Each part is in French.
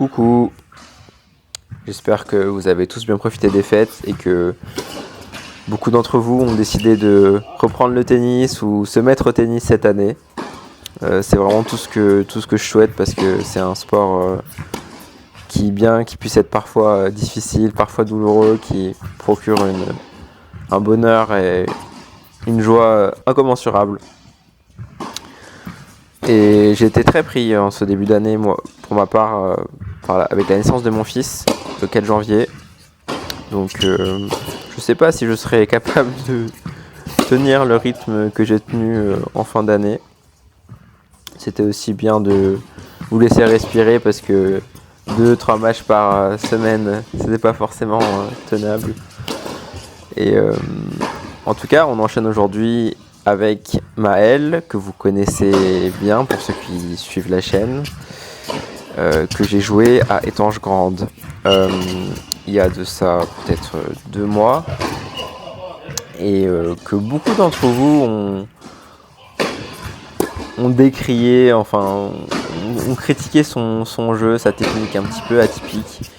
Coucou, j'espère que vous avez tous bien profité des fêtes et que beaucoup d'entre vous ont décidé de reprendre le tennis ou se mettre au tennis cette année. C'est vraiment tout ce que je souhaite parce que c'est un sport qui puisse être parfois difficile, parfois douloureux, qui procure un bonheur et une joie incommensurable. Et j'ai été très pris en ce début d'année, moi, pour ma part, avec la naissance de mon fils, le 4 janvier. Donc je sais pas si je serai capable de tenir le rythme que j'ai tenu en fin d'année. C'était aussi bien de vous laisser respirer parce que 2-3 matchs par semaine, c'était pas forcément tenable. Et en tout cas, on enchaîne aujourd'hui avec Maël, que vous connaissez bien pour ceux qui suivent la chaîne, que j'ai joué à Étanges Grande il y a de ça peut-être 2 mois, et que beaucoup d'entre vous ont décrié, enfin ont critiqué son jeu, sa technique un petit peu atypique,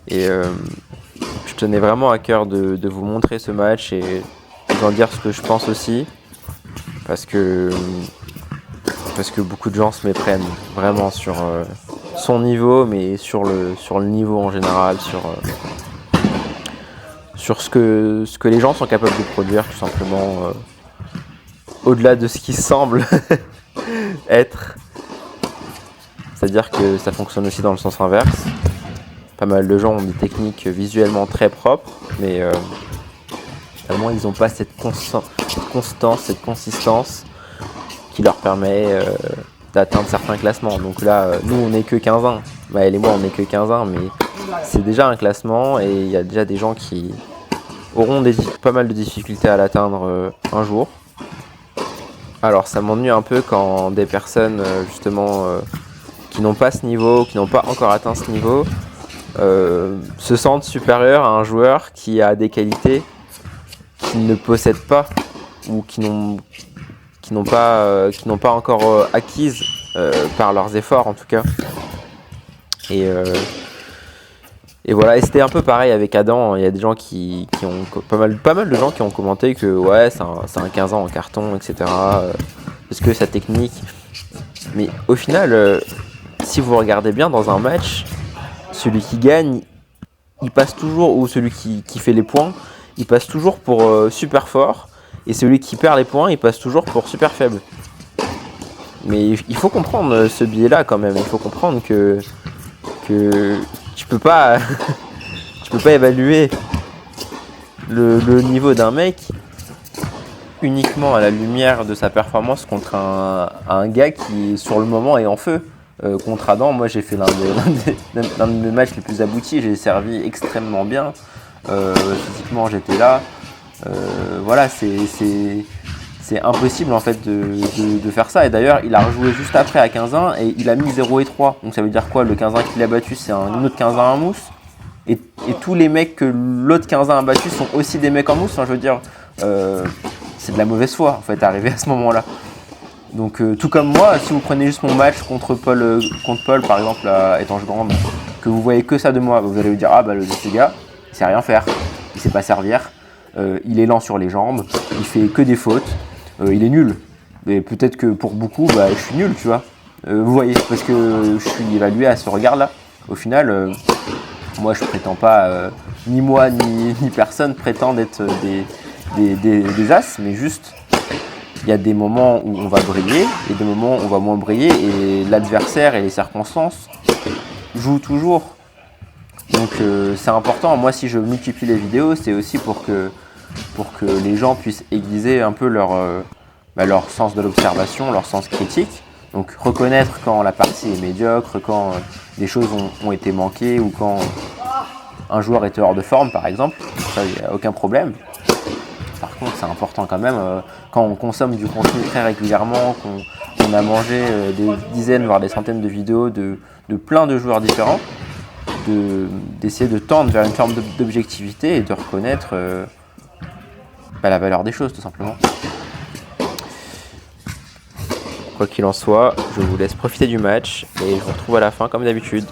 et je tenais vraiment à cœur de vous montrer ce match et de vous en dire ce que je pense aussi. Parce que beaucoup de gens se méprennent vraiment sur son niveau, mais sur le niveau en général, sur ce que les gens sont capables de produire, tout simplement, au-delà de ce qui semble être. C'est-à-dire que ça fonctionne aussi dans le sens inverse. Pas mal de gens ont des techniques visuellement très propres, mais finalement ils n'ont pas cette constance, cette consistance qui leur permet d'atteindre certains classements. Donc là, nous on n'est que 15-1. Maël et moi on n'est que 15-1, mais c'est déjà un classement et il y a déjà des gens qui auront pas mal de difficultés à l'atteindre un jour. Alors ça m'ennuie un peu quand des personnes justement qui n'ont pas ce niveau, qui n'ont pas encore atteint ce niveau, se sentent supérieurs à un joueur qui a des qualités qu'ils ne possèdent pas ou qui n'ont pas encore acquises par leurs efforts en tout cas. Et voilà, et c'était un peu pareil avec Adam. Il y a des gens qui ont pas mal de gens qui ont commenté que ouais, c'est un 15 ans en carton, etc. Parce que sa technique. Mais au final, si vous regardez bien dans un match, celui qui gagne, il passe toujours, ou celui qui fait les points, il passe toujours pour super fort. Et celui qui perd les points, il passe toujours pour super faible. Mais il faut comprendre ce biais-là quand même. Il faut comprendre que tu peux pas évaluer le niveau d'un mec uniquement à la lumière de sa performance contre un gars qui sur le moment est en feu. Contre Adam, moi j'ai fait l'un de mes matchs les plus aboutis. J'ai servi extrêmement bien. Physiquement j'étais là. Voilà, c'est impossible en fait de faire ça. Et d'ailleurs, il a rejoué juste après à 15-1 et il a mis 0 et 3. Donc ça veut dire quoi? Le 15-1 qu'il a battu, c'est un autre 15-1 en mousse. Et tous les mecs que l'autre 15-1 a battu sont aussi des mecs en mousse. Enfin, je veux dire, c'est de la mauvaise foi en fait, arrivé à ce moment-là. Donc tout comme moi, si vous prenez juste mon match contre Paul par exemple à Étanges Grande, que vous voyez que ça de moi, vous allez vous dire ah bah le ce gars, il sait rien faire, il sait pas servir. Il est lent sur les jambes, il fait que des fautes, il est nul. Et peut-être que pour beaucoup, je suis nul, tu vois. Vous voyez, parce que je suis évalué à ce regard-là. Au final, moi je prétends pas, ni moi ni personne prétend être des as, mais juste il y a des moments où on va briller et des moments où on va moins briller et l'adversaire et les circonstances jouent toujours. Donc c'est important. Moi si je multiplie les vidéos, c'est aussi pour que les gens puissent aiguiser un peu leur sens de l'observation, leur sens critique. Donc reconnaître quand la partie est médiocre, quand des choses ont été manquées ou quand un joueur était hors de forme par exemple. Ça, il n'y a aucun problème. Par contre c'est important quand même, quand on consomme du contenu très régulièrement, qu'on a mangé des dizaines voire des centaines de vidéos de plein de joueurs différents, d'essayer de tendre vers une forme d'objectivité et de reconnaître la valeur des choses tout simplement. Quoi qu'il en soit, je vous laisse profiter du match et je vous retrouve à la fin comme d'habitude.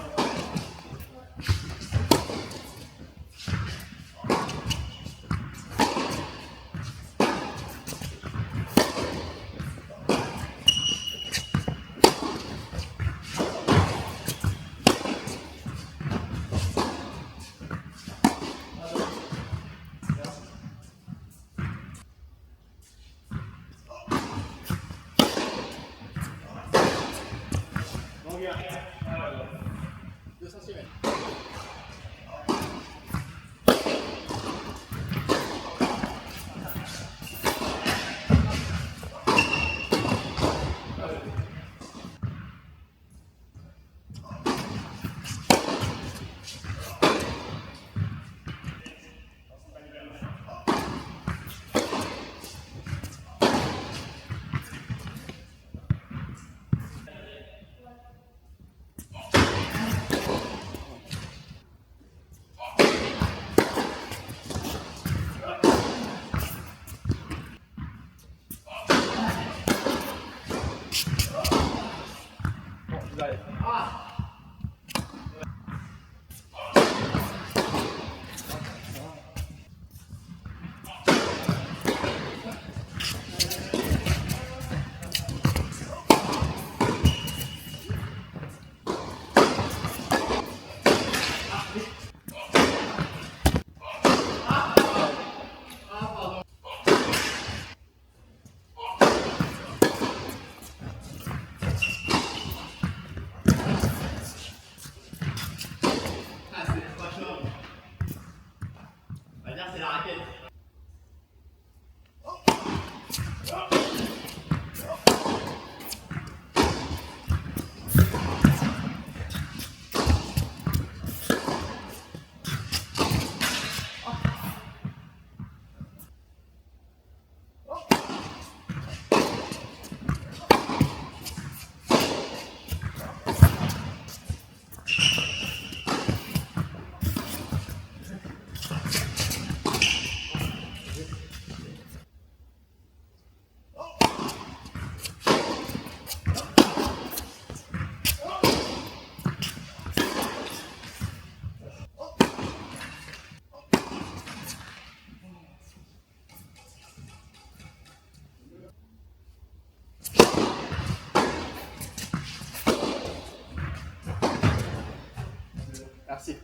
Merci.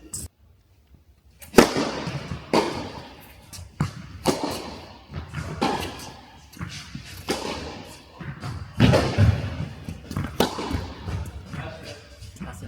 Merci.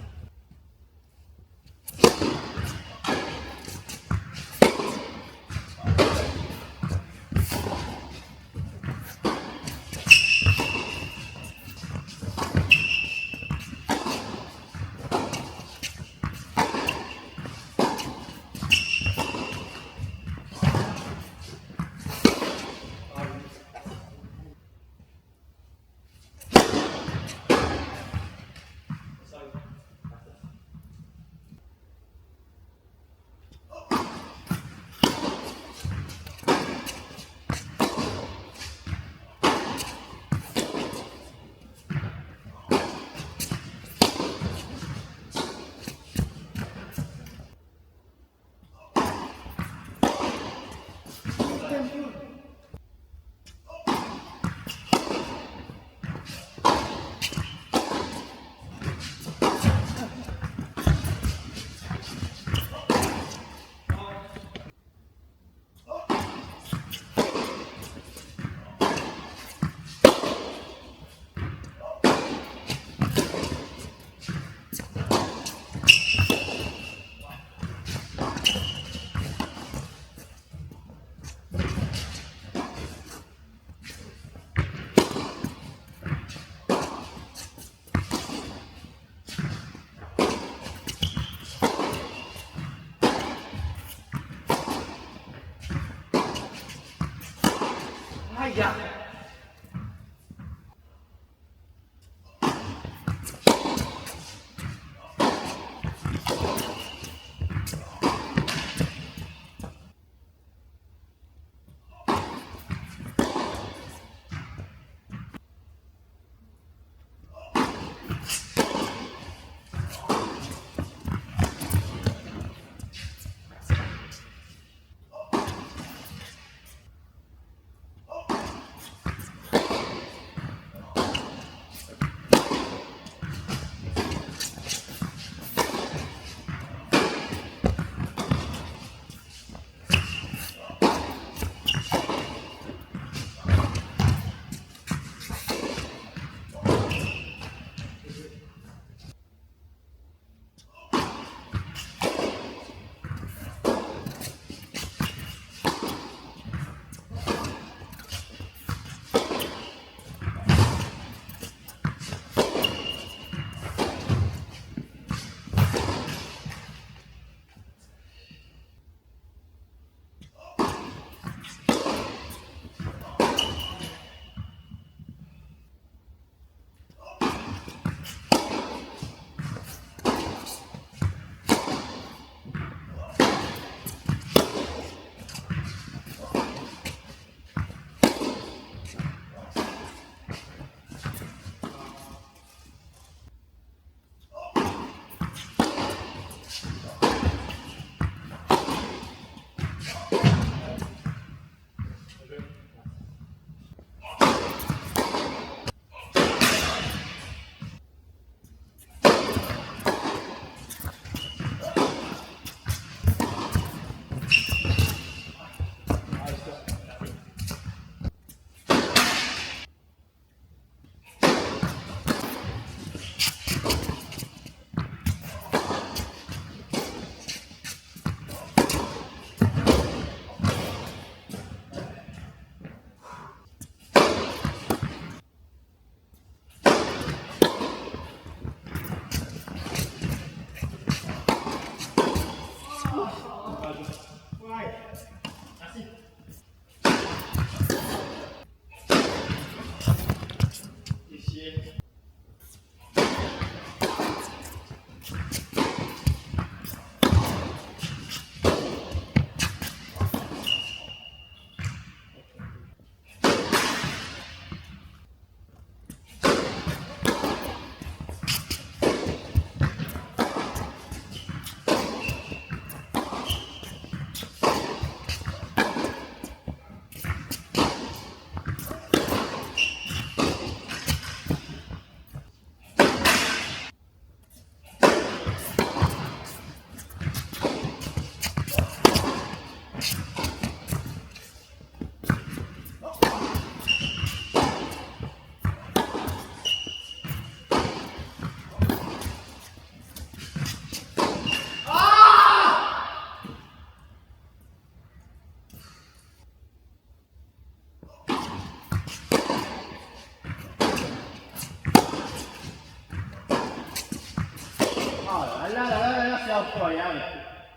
là, c'est incroyable.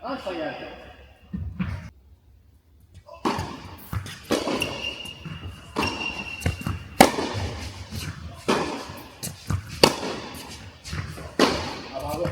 Incroyable. Ah, bravo.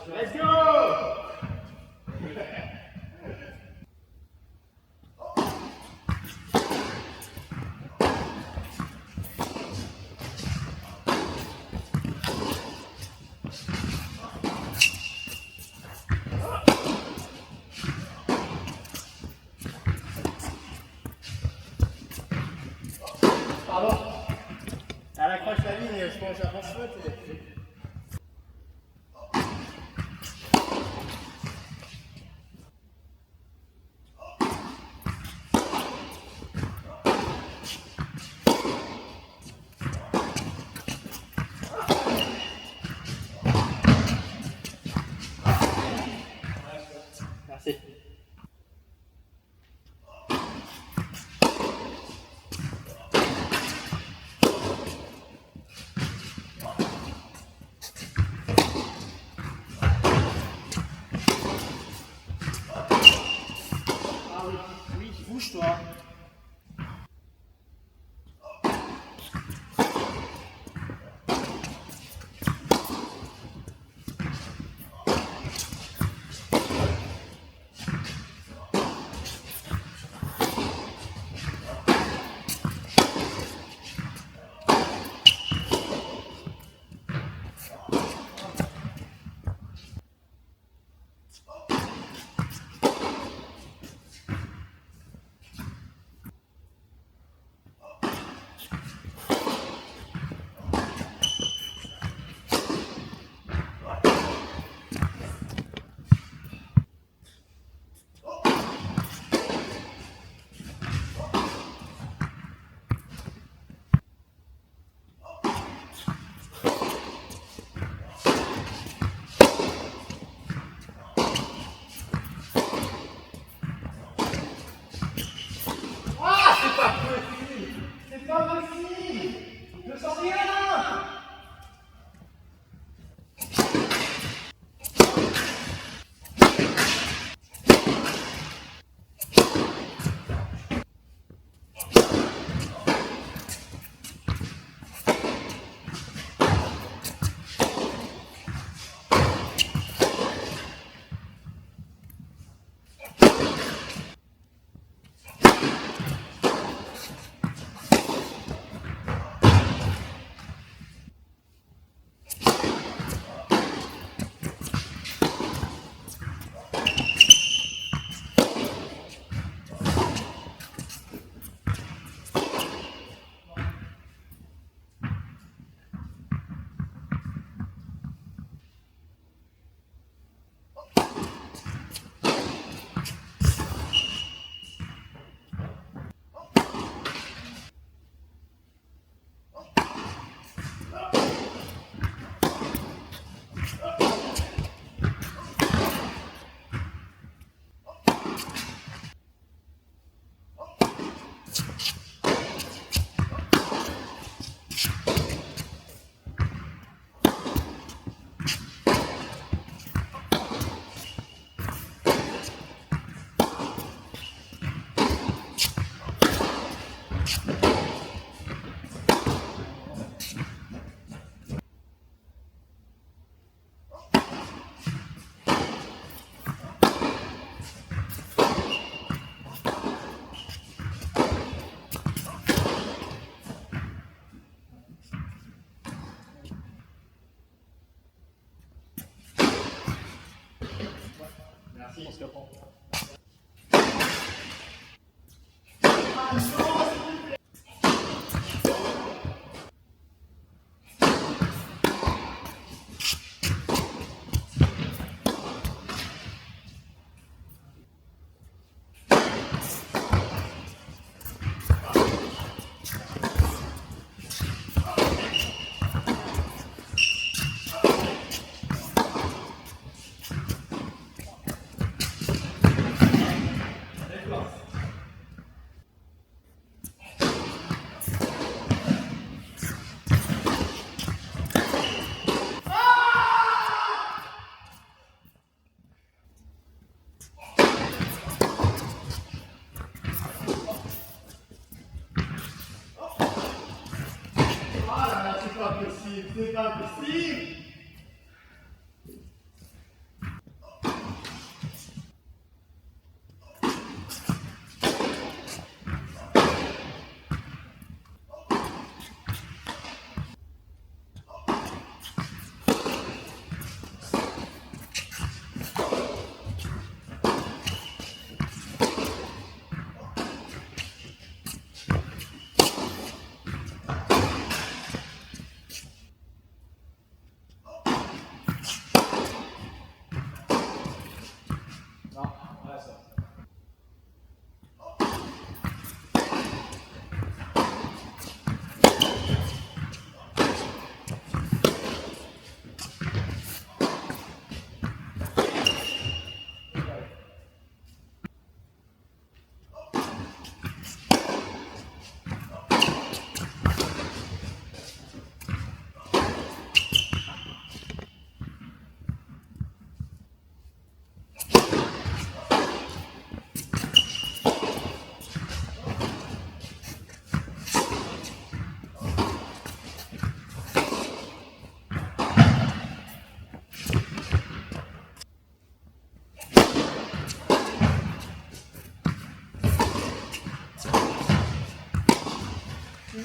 Let's go! Pardon. Elle accroche la ligne, je pense, avant ce mot. Merci. Ah oui, oui, bouge-toi. On se reprend. C'est pas possible.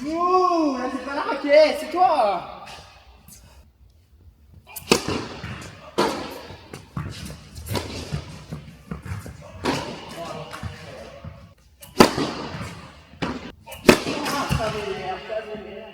Ouh, là c'est pas la raquette, c'est toi. Ah, ça m'énerve, ça m'énerve.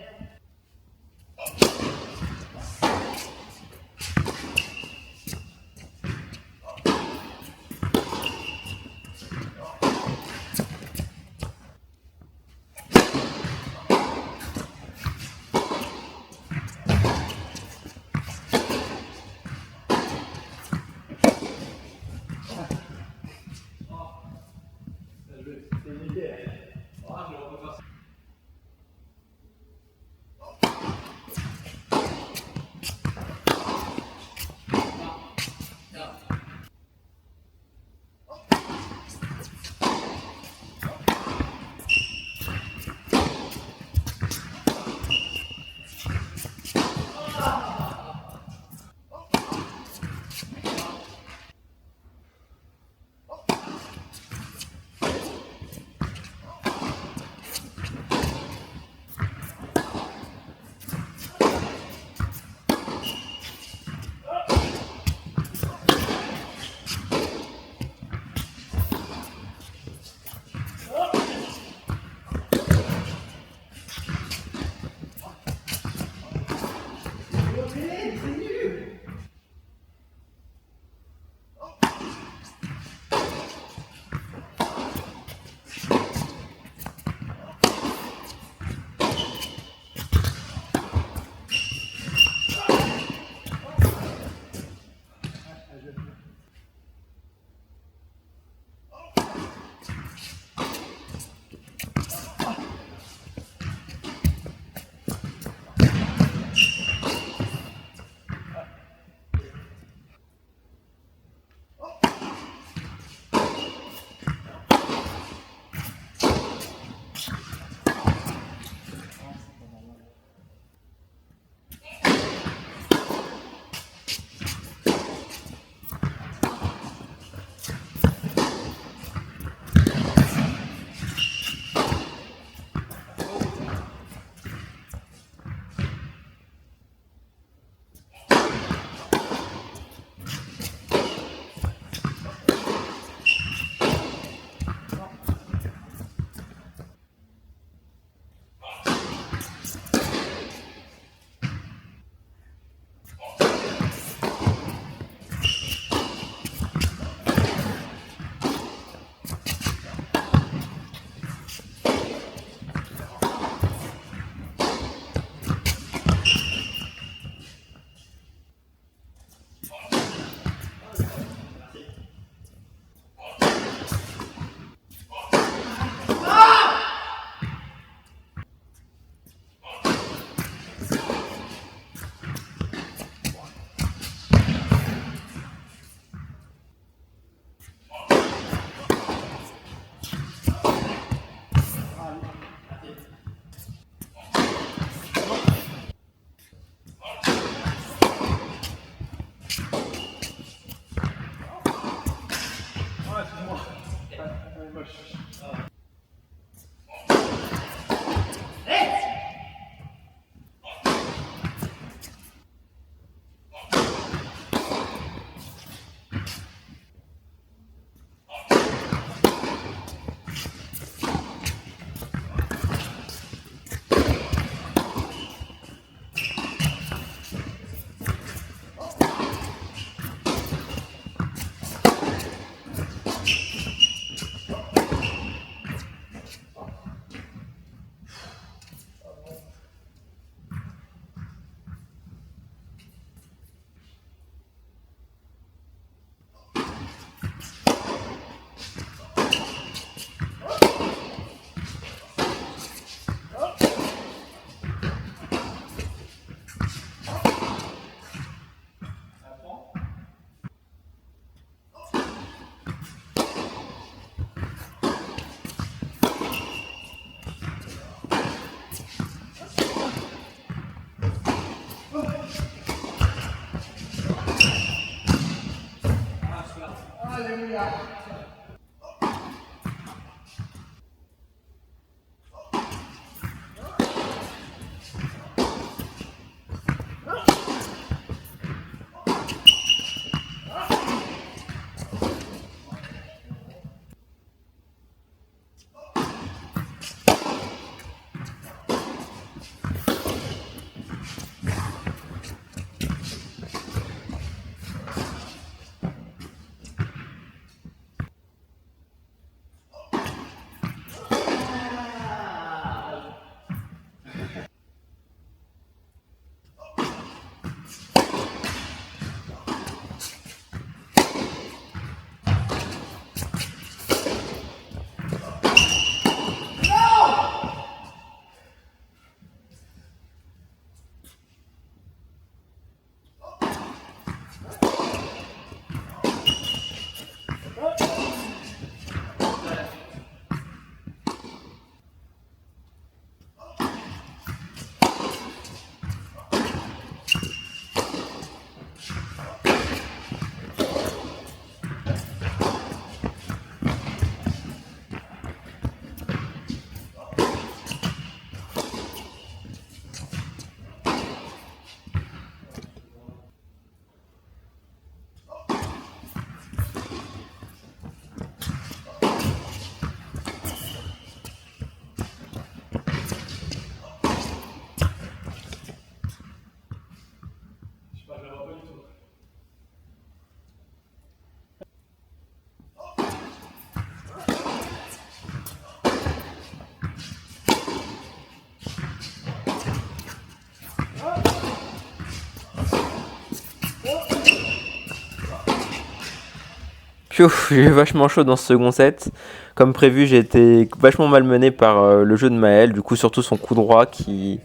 Piouf, j'ai eu vachement chaud dans ce second set. Comme prévu, j'ai été vachement malmené par le jeu de Maël. Du coup, surtout son coup droit qui,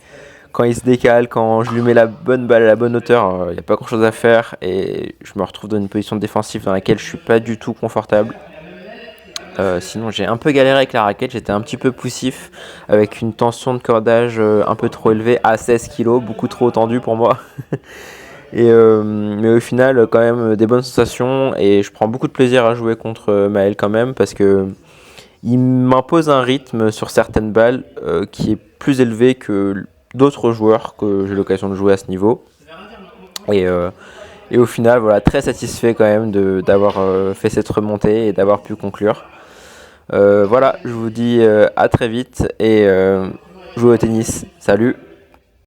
quand il se décale, quand je lui mets la bonne balle à la bonne hauteur, il n'y a pas grand chose à faire. Et je me retrouve dans une position défensive dans laquelle je suis pas du tout confortable. Sinon, j'ai un peu galéré avec la raquette. J'étais un petit peu poussif avec une tension de cordage un peu trop élevée à 16 kg, beaucoup trop tendue pour moi. Mais au final, quand même, des bonnes sensations et je prends beaucoup de plaisir à jouer contre Maël quand même parce que il m'impose un rythme sur certaines balles qui est plus élevé que d'autres joueurs que j'ai l'occasion de jouer à ce niveau. Et, euh, et au final, voilà, très satisfait quand même d'avoir fait cette remontée et d'avoir pu conclure. Voilà, je vous dis à très vite et jouez au tennis. Salut!